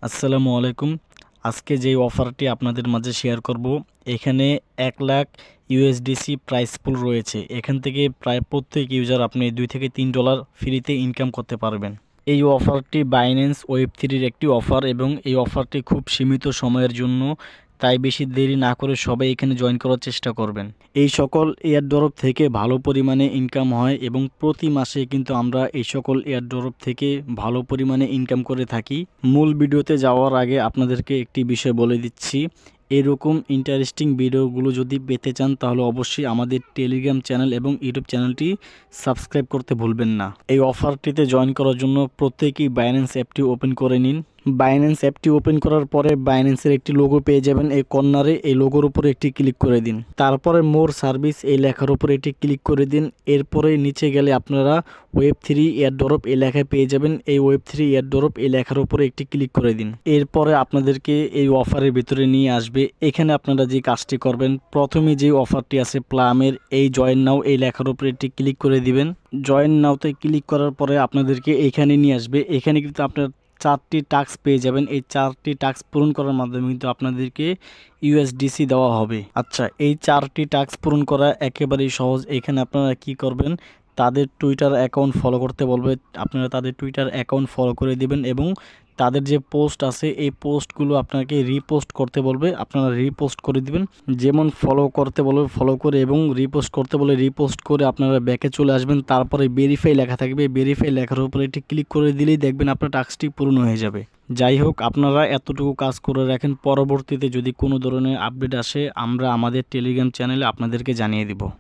আসসালামু আলাইকুম। আজকে যেই অফারটি আপনাদের মাঝে শেয়ার করব, এখানে 1 লাখ ইউএসডিসি প্রাইস পুল রয়েছে। এখান থেকে প্রায় প্রত্যেক ইউজার আপনি $2 থেকে $3 ফ্রিতে ইনকাম করতে পারবেন। এই অফারটি বাইন্যান্স ওয়েব3-র একটি অফার এবং এই অফারটি খুব সীমিত সময়ের জন্য, তাই বেশি দেরি না করে সবাই এখানে জয়েন করার চেষ্টা করবেন। এই সকল এয়ারড্রপ থেকে ভালো পরিমাণে ইনকাম হয় এবং প্রতি মাসে কিন্তু আমরা এই সকল এয়ারড্রপ থেকে ভালো পরিমাণে ইনকাম করে থাকি। মূল ভিডিওতে যাওয়ার আগে আপনাদেরকে একটি বিষয় বলে দিচ্ছি, এরকম ইন্টারেস্টিং ভিডিওগুলো যদি পেতে চান তাহলে অবশ্যই আমাদের টেলিগ্রাম চ্যানেল এবং ইউটিউব চ্যানেলটি সাবস্ক্রাইব করতে ভুলবেন না। এই অফারটিতে জয়েন করার জন্য প্রত্যেকেই বাইন্যান্স অ্যাপটি ওপেন করে নিন। বাইন্যান্স অ্যাপটি ওপেন করার পরে বাইন্যান্সের একটি লোগো পেয়ে যাবেন। এই কর্নারে এই লোগোর উপরে একটি ক্লিক করে দিন। তারপরে মোর সার্ভিস এই লেখার উপরে একটি ক্লিক করে দিন। এরপরে নিচে গেলে আপনারা ওয়েব3 এয়ারড্রপ এই লেখায় পেয়ে যাবেন। এই ওয়েব3 এয়ারড্রপ এই লেখার উপরে একটি ক্লিক করে দিন। এরপরে আপনাদেরকে এই অফারের ভিতরে নিয়ে আসবে। এখানে আপনারা যে কাজটি করবেন, প্রথমে যে অফারটি আছে প্লামের, এই জয়েন নাও এই লেখার উপরে একটি ক্লিক করে দিবেন। জয়েন নাওতে ক্লিক করার পরে আপনাদেরকে এইখানে নিয়ে আসবে। এখানে কিন্তু আপনার 4টি টাস্ক পেয়ে যাবেন। এই 4টি টাস্ক পূরণ করার মাধ্যমে কিন্তু আপনাদেরকে ইউএসডিসি দেওয়া হবে। আচ্ছা, এই 4টি টাস্ক পূরণ করা একেবারেই সহজ। এখানে আপনারা কি করবেন, তাদের টুইটার অ্যাকাউন্ট ফলো করতে বলবে। আপনারা তাদের টুইটার অ্যাকাউন্ট ফলো করে দিবেন এবং তাদের যে পোস্ট আছে এই পোস্টগুলো আপনাকে রিপোস্ট করতে বলবে, আপনারা রিপোস্ট করে দিবেন। যেমন ফলো করতে বলবে ফলো করে এবং রিপোস্ট করতে বলে রিপোস্ট করে আপনারা ব্যাকে চলে আসবেন। তারপরে ভেরিফাই লেখা থাকবে, ভেরিফাই লেখার উপরে এটি ক্লিক করে দিলেই দেখবেন আপনার টাস্কটি পূর্ণ হয়ে যাবে। যাই হোক, আপনারা এতটুকু কাজ করে রাখেন, পরবর্তীতে যদি কোনো ধরনের আপডেট আসে আমরা আমাদের টেলিগ্রাম চ্যানেলে আপনাদেরকে জানিয়ে দিব।